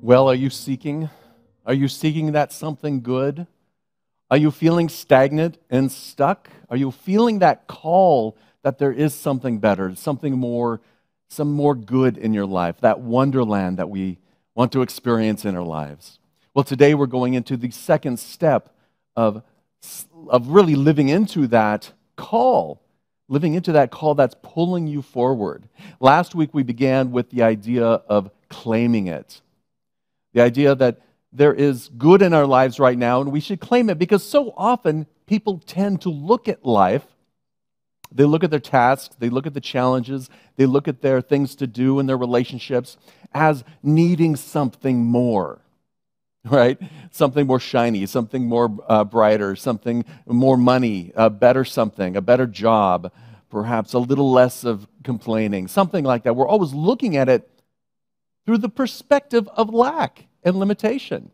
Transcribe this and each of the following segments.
Well, are you seeking? Are you seeking that something good? Are you feeling stagnant and stuck? Are you feeling that call that there is something better, something more, some more good in your life, that wonderland that we want to experience in our lives? Well, today we're going into the second step of really living into that call that's pulling you forward. Last week we began with the idea of claiming it. The idea that there is good in our lives right now and we should claim it, because so often people tend to look at life, they look at their tasks, they look at the challenges, they look at their things to do in their relationships as needing something more, right? Something more shiny, something more brighter, something more money, a better job, perhaps a little less of complaining, something like that. We're always looking at it through the perspective of lack and limitation.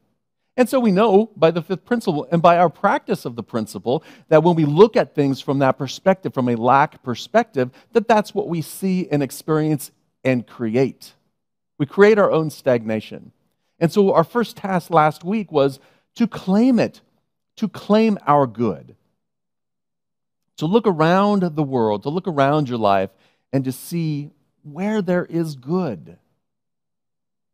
And so we know by the fifth principle and by our practice of the principle that when we look at things from that perspective, from a lack perspective, that's what we see and experience and create. We create our own stagnation. And so our first task last week was to claim it, to claim our good. To look around the world, to look around your life, and to see where there is good,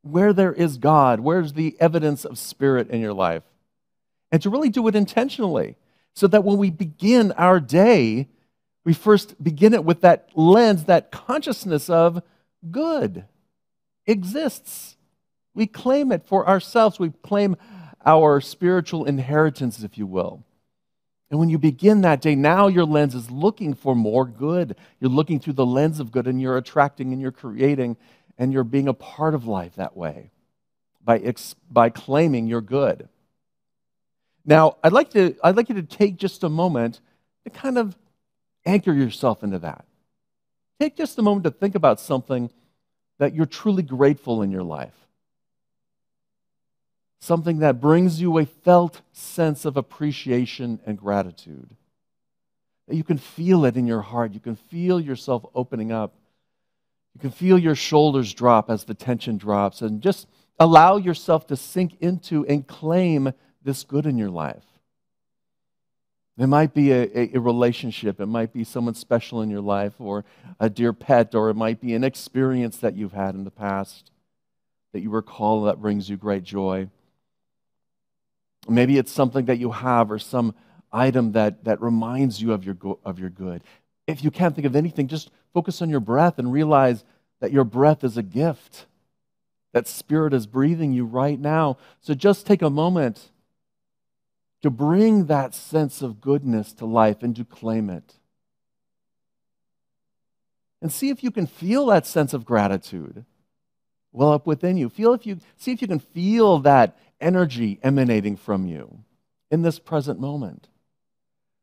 where there is God, where's the evidence of Spirit in your life. And to really do it intentionally, so that when we begin our day, we first begin it with that lens, that consciousness of good exists. We claim it for ourselves. We claim our spiritual inheritance, if you will. And when you begin that day, now your lens is looking for more good. You're looking through the lens of good, and you're attracting and you're creating, and you're being a part of life that way by claiming your good. Now, I'd like you to take just a moment to kind of anchor yourself into that. Take just a moment to think about something that you're truly grateful in your life. Something that brings you a felt sense of appreciation and gratitude. That you can feel it in your heart. You can feel yourself opening up. You can feel your shoulders drop as the tension drops, and just allow yourself to sink into and claim this good in your life. It might be a relationship. It might be someone special in your life, or a dear pet, or it might be an experience that you've had in the past that you recall that brings you great joy. Maybe it's something that you have, or some item that reminds you of your good. If you can't think of anything, just focus on your breath and realize that your breath is a gift. That Spirit is breathing you right now. So just take a moment to bring that sense of goodness to life and to claim it. And see if you can feel that sense of gratitude well up within you. See if you can feel that energy emanating from you in this present moment.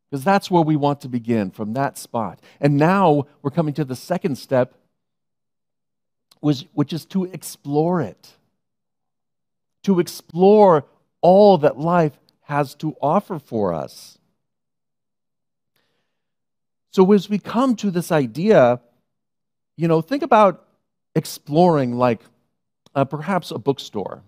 Because that's where we want to begin, from that spot. And now we're coming to the second step, which is to explore it. To explore all that life has to offer for us. So as we come to this idea, think about exploring like perhaps a bookstore.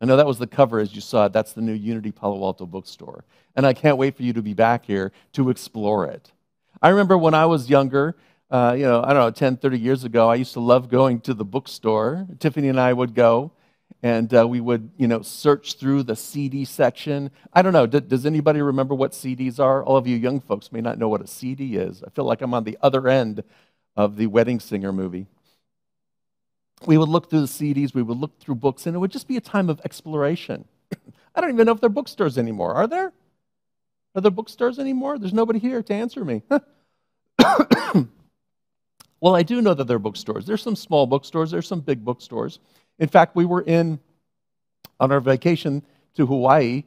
I know that was the cover as you saw it. That's the new Unity Palo Alto bookstore. And I can't wait for you to be back here to explore it. I remember when I was younger, 10, 30 years ago, I used to love going to the bookstore. Tiffany and I would go, and we would, search through the CD section. I don't know, does anybody remember what CDs are? All of you young folks may not know what a CD is. I feel like I'm on the other end of the Wedding Singer movie. We would look through the CDs, we would look through books, and it would just be a time of exploration. I don't even know if there are bookstores anymore. Are there? Are there bookstores anymore? There's nobody here to answer me. Well, I do know that there are bookstores. There's some small bookstores. There's some big bookstores. In fact, we were on our vacation to Hawaii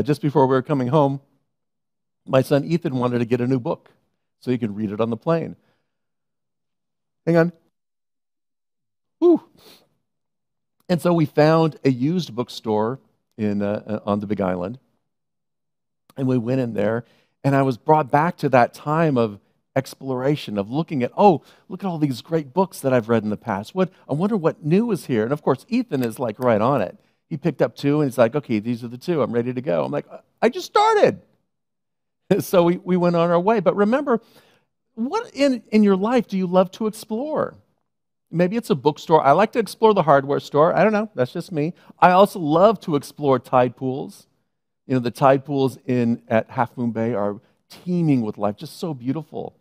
just before we were coming home. My son Ethan wanted to get a new book so he could read it on the plane. Hang on. Whew. And so we found a used bookstore on the Big Island. And we went in there, and I was brought back to that time of exploration, of looking at, look at all these great books that I've read in the past. I wonder what new is here. And of course, Ethan is like right on it. He picked up 2, and he's like, okay, these are the 2. I'm ready to go. I'm like, I just started. So we went on our way. But remember, what in your life do you love to explore? Maybe it's a bookstore. I like to explore the hardware store. I don't know. That's just me. I also love to explore tide pools. The tide pools at Half Moon Bay are teeming with life, just so beautiful.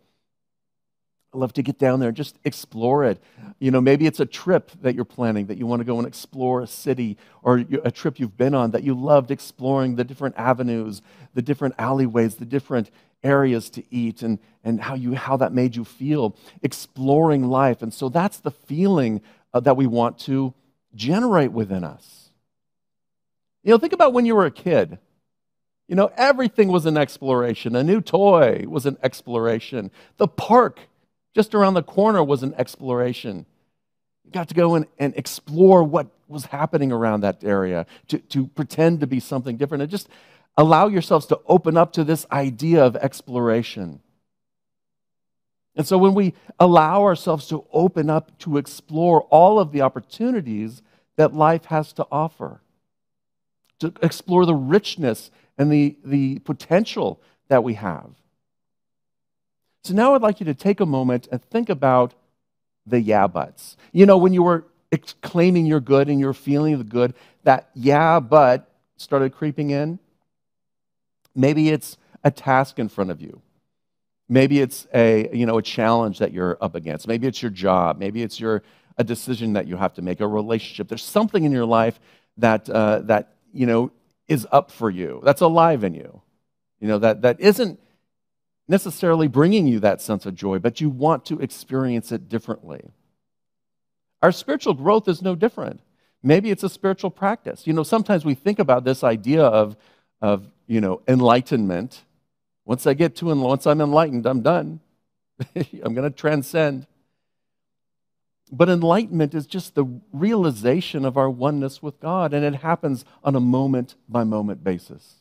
I love to get down there and just explore it. Maybe it's a trip that you're planning, that you want to go and explore a city, or a trip you've been on that you loved exploring the different avenues, the different alleyways, the different areas to eat, and how that made you feel, exploring life. And so that's the feeling that we want to generate within us. Think about when you were a kid. Everything was an exploration. A new toy was an exploration. The park just around the corner was an exploration. You got to go and explore what was happening around that area, to pretend to be something different, and just allow yourselves to open up to this idea of exploration. And so when we allow ourselves to open up to explore all of the opportunities that life has to offer, to explore the richness and the potential that we have. So now I'd like you to take a moment and think about the yeah buts. When you were claiming you're good and you're feeling the good, that yeah but started creeping in. Maybe it's a task in front of you. Maybe it's a challenge that you're up against. Maybe it's your job. Maybe it's a decision that you have to make, a relationship. There's something in your life that is up for you, that's alive in you. That isn't necessarily bringing you that sense of joy, but you want to experience it differently. Our spiritual growth is no different. Maybe it's a spiritual practice. Sometimes we think about this idea of enlightenment. Once I'm enlightened, I'm done. I'm going to transcend. But enlightenment is just the realization of our oneness with God, and it happens on a moment-by-moment basis.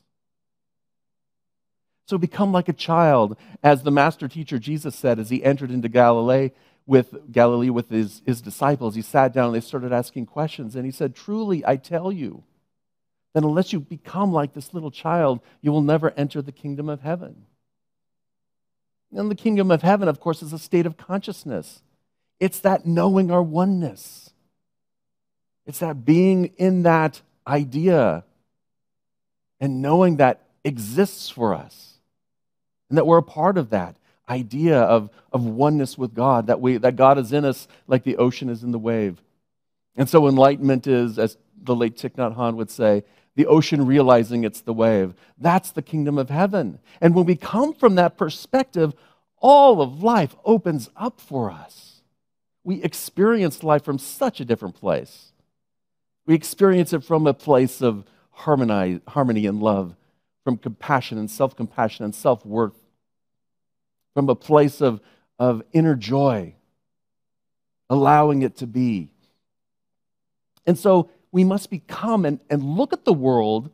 So become like a child, as the master teacher Jesus said as he entered into Galilee with his disciples. He sat down and they started asking questions, and he said, truly, I tell you, that unless you become like this little child, you will never enter the kingdom of heaven. And the kingdom of heaven, of course, is a state of consciousness. It's that knowing our oneness. It's that being in that idea and knowing that exists for us. And that we're a part of that idea of oneness with God, that God is in us like the ocean is in the wave. And so enlightenment is, as the late Thich Nhat Hanh would say, the ocean realizing it's the wave. That's the kingdom of heaven. And when we come from that perspective, all of life opens up for us. We experience life from such a different place. We experience it from a place of harmony and love, from compassion and self-compassion and self-worth, from a place of inner joy, allowing it to be. And so we must become and look at the world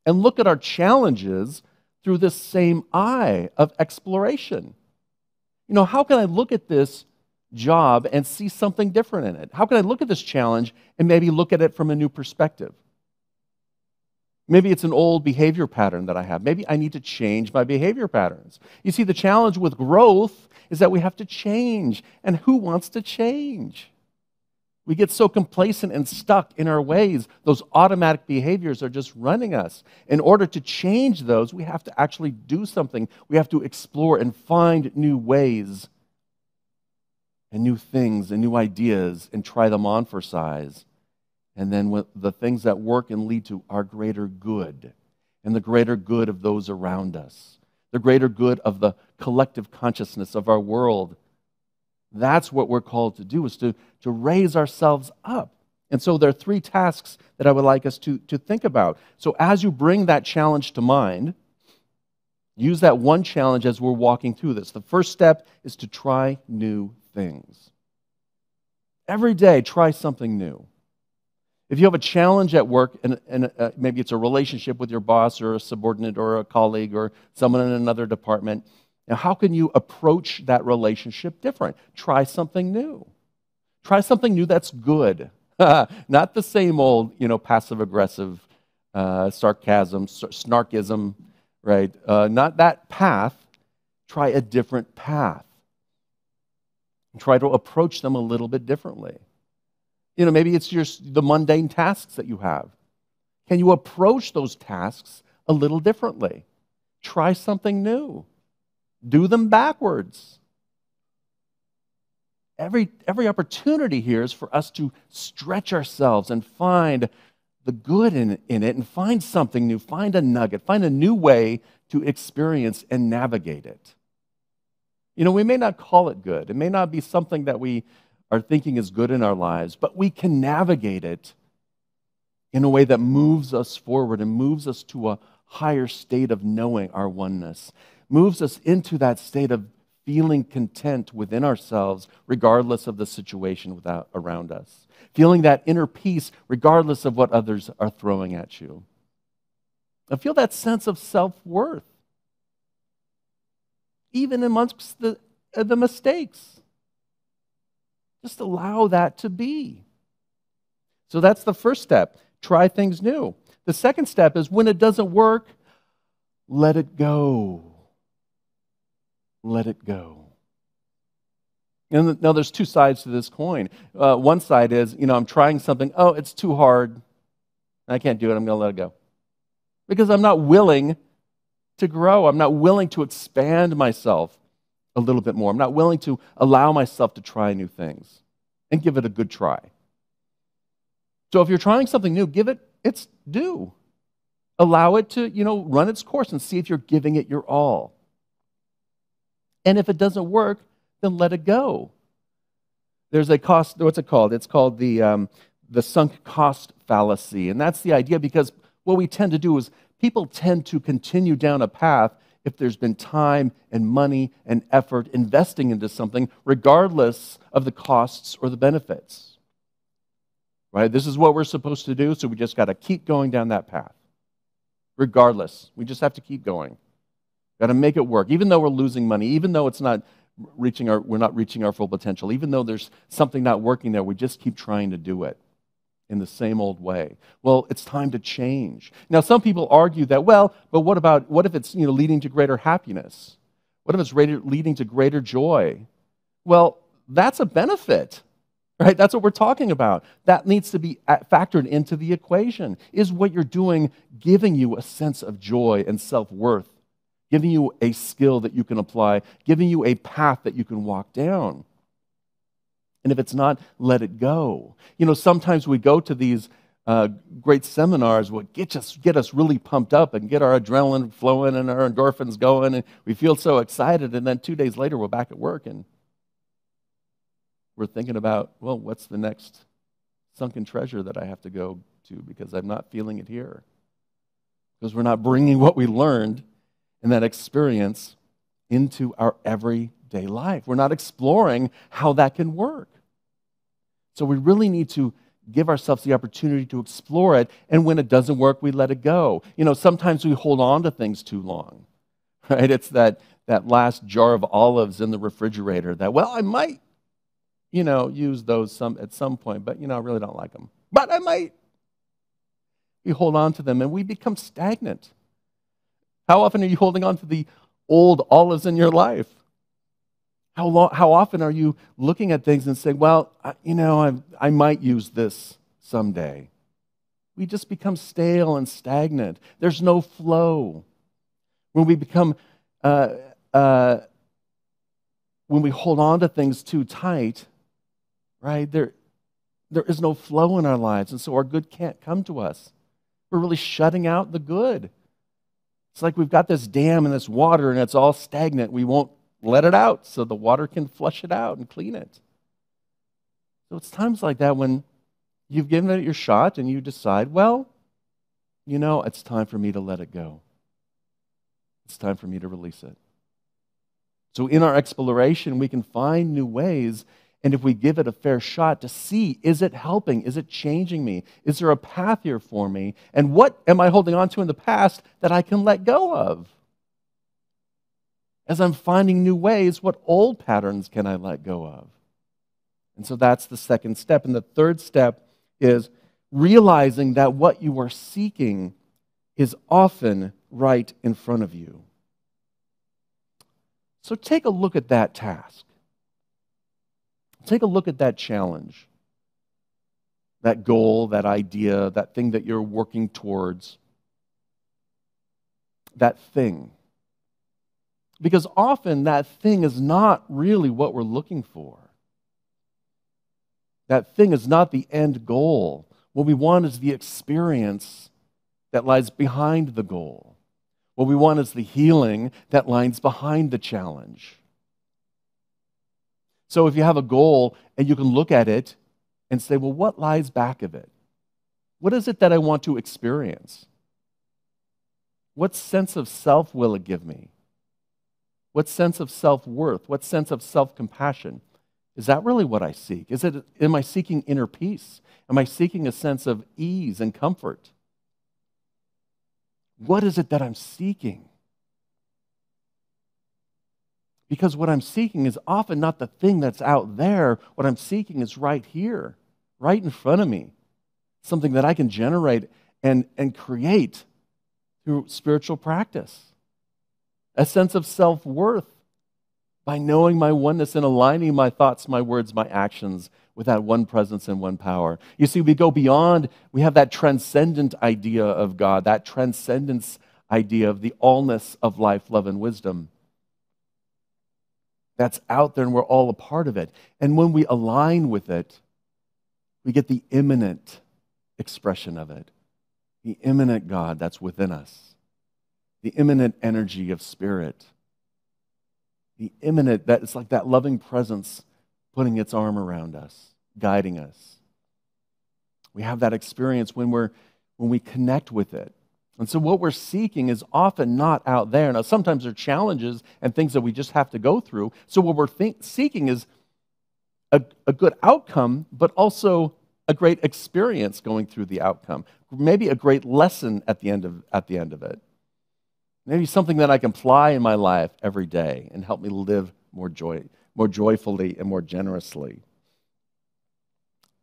and look at our challenges through this same eye of exploration. How can I look at this job and see something different in it? How can I look at this challenge and maybe look at it from a new perspective? Maybe it's an old behavior pattern that I have. Maybe I need to change my behavior patterns. You see, the challenge with growth is that we have to change. And who wants to change? We get so complacent and stuck in our ways. Those automatic behaviors are just running us. In order to change those, we have to actually do something. We have to explore and find new ways and new things and new ideas and try them on for size. And then with the things that work and lead to our greater good and the greater good of those around us, the greater good of the collective consciousness of our world. That's what we're called to do, is to raise ourselves up. And so there are 3 tasks that I would like us to think about. So as you bring that challenge to mind, use that one challenge as we're walking through this. The first step is to try new things. Every day, try something new. If you have a challenge at work, and maybe it's a relationship with your boss or a subordinate or a colleague or someone in another department, now how can you approach that relationship different? Try something new. Try something new that's good. Not the same old, passive-aggressive sarcasm, snarkism, right? Not that path. Try a different path. Try to approach them a little bit differently. Maybe it's the mundane tasks that you have. Can you approach those tasks a little differently? Try something new. Do them backwards. Every opportunity here is for us to stretch ourselves and find the good in it and find something new, find a nugget, find a new way to experience and navigate it. We may not call it good. It may not be something that we are thinking is good in our lives, but we can navigate it in a way that moves us forward and moves us to a higher state of knowing our oneness, moves us into that state of feeling content within ourselves regardless of the situation around us, feeling that inner peace regardless of what others are throwing at you. I feel that sense of self-worth, even amongst the mistakes. Just allow that to be. So that's the first step. Try things new. The second step is when it doesn't work, let it go. Let it go. And now there's two sides to this coin. One side is, I'm trying something. Oh, it's too hard. I can't do it. I'm going to let it go. Because I'm not willing to grow. I'm not willing to expand myself a little bit more. I'm not willing to allow myself to try new things and give it a good try. So if you're trying something new, give it its due. Allow it to, run its course and see if you're giving it your all. And if it doesn't work, then let it go. There's a cost, what's it called? It's called the sunk cost fallacy. And that's the idea, because what we tend to do is people tend to continue down a path if there's been time and money and effort investing into something, regardless of the costs or the benefits. Right? This is what we're supposed to do, so we just got to keep going down that path. Regardless, we just have to keep going. Got to make it work, even though we're losing money, even though we're not reaching our full potential, even though there's something not working there, we just keep trying to do it in the same old way. Well, it's time to change. Now, some people argue that, but what if it's leading to greater happiness? What if it's leading to greater joy? Well, that's a benefit, right? That's what we're talking about. That needs to be factored into the equation. Is what you're doing giving you a sense of joy and self-worth, giving you a skill that you can apply, giving you a path that you can walk down? And if it's not, let it go. Sometimes we go to these great seminars what get us really pumped up and get our adrenaline flowing and our endorphins going, and we feel so excited, and then 2 days later we're back at work and we're thinking about, what's the next sunken treasure that I have to go to because I'm not feeling it here? Because we're not bringing what we learned in that experience into our everyday life. We're not exploring how that can work. So we really need to give ourselves the opportunity to explore it, and when it doesn't work, we let it go. Sometimes we hold on to things too long, right? It's that last jar of olives in the refrigerator that, I might, use those at some point, but, I really don't like them. But I might. We hold on to them, and we become stagnant. How often are you holding on to the old olives in your life? How often are you looking at things and saying, I might use this someday? We just become stale and stagnant. There's no flow. When we become, when we hold on to things too tight, right, there is no flow in our lives, and so our good can't come to us. We're really shutting out the good. It's like we've got this dam and this water, and it's all stagnant. We won't let it out so the water can flush it out and clean it. So it's times like that when you've given it your shot and you decide, it's time for me to let it go. It's time for me to release it. So in our exploration, we can find new ways, and if we give it a fair shot to see, is it helping? Is it changing me? Is there a path here for me? And what am I holding on to in the past that I can let go of? As I'm finding new ways, what old patterns can I let go of? And so that's the second step. And the third step is realizing that what you are seeking is often right in front of you. So take a look at that task. Take a look at that challenge, that goal, that idea, that thing that you're working towards, that thing. Because often that thing is not really what we're looking for. That thing is not the end goal. What we want is the experience that lies behind the goal. What we want is the healing that lies behind the challenge. So if you have a goal and you can look at it and say, well, what lies back of it? What is it that I want to experience? What sense of self will it give me? What sense of self-worth? What sense of self-compassion? Is that really what I seek? Am I seeking inner peace? Am I seeking a sense of ease and comfort? What is it that I'm seeking? Because what I'm seeking is often not the thing that's out there. What I'm seeking is right here, right in front of me. Something that I can generate and create through spiritual practice. A sense of self-worth by knowing my oneness and aligning my thoughts, my words, my actions with that one presence and one power. You see, we go beyond, we have that transcendent idea of God, that transcendence idea of the allness of life, love, and wisdom. That's out there and we're all a part of it. And when we align with it, we get the immanent expression of it, the immanent God that's within us, the immanent energy of spirit, the immanent, that it's like that loving presence putting its arm around us, guiding us. We have that experience when we connect with it. And so what we're seeking is often not out there. Now, sometimes there are challenges and things that we just have to go through. So what we're seeking is a good outcome, but also a great experience going through the outcome. Maybe a great lesson at the end of it. Maybe something that I can apply in my life every day and help me live more joyfully and more generously.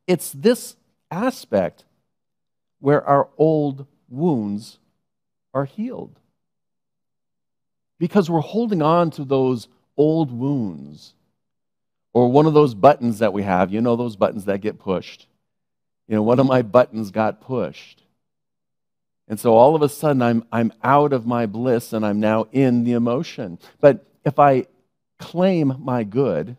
It's this aspect where our old wounds are healed. Because we're holding on to those old wounds. Or one of those buttons that we have, you know, those buttons that get pushed. You know, one of my buttons got pushed. And so all of a sudden I'm out of my bliss and I'm now in the emotion. But if I claim my good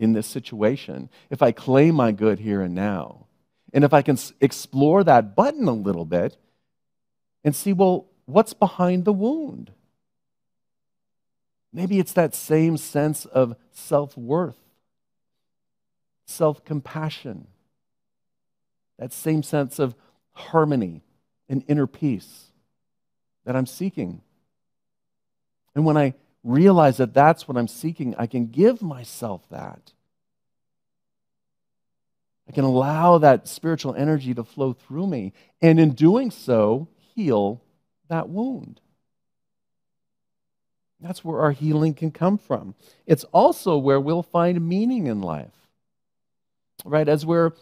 in this situation, if I claim my good here and now, and if I can explore that button a little bit and see, well, what's behind the wound? Maybe it's that same sense of self-worth, self-compassion, that same sense of harmony and inner peace that I'm seeking. And when I realize that that's what I'm seeking, I can give myself that. I can allow that spiritual energy to flow through me, and in doing so, heal that wound. That's where our healing can come from. It's also where we'll find meaning in life. Right? As we're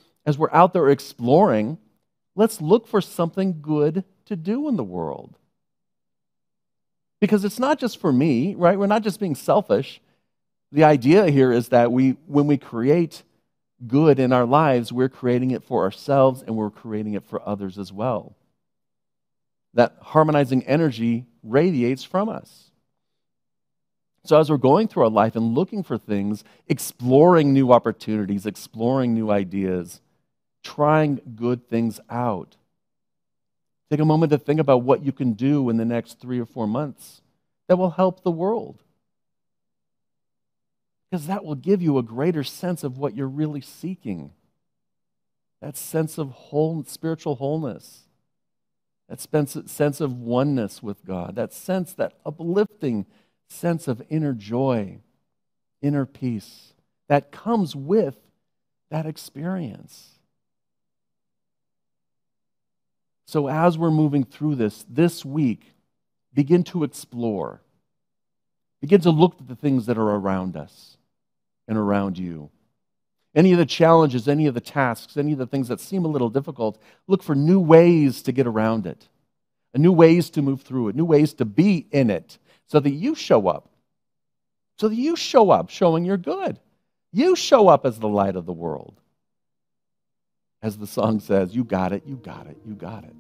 out there exploring, let's look for something good to do in the world. Because it's not just for me, right? We're not just being selfish. The idea here is that when we create good in our lives, we're creating it for ourselves and we're creating it for others as well. That harmonizing energy radiates from us. So as we're going through our life and looking for things, exploring new opportunities, exploring new ideas, trying good things out, take a moment to think about what you can do in the next 3 or 4 months that will help the world. Because that will give you a greater sense of what you're really seeking. That sense of spiritual wholeness. That sense of oneness with God. That uplifting sense of inner joy, inner peace that comes with that experience. So as we're moving through this week, begin to explore. Begin to look at the things that are around us and around you. Any of the challenges, any of the tasks, any of the things that seem a little difficult, look for new ways to get around it, new ways to move through it, new ways to be in it, so that you show up. So that you show up showing you're good. You show up as the light of the world. As the song says, you got it, you got it, you got it.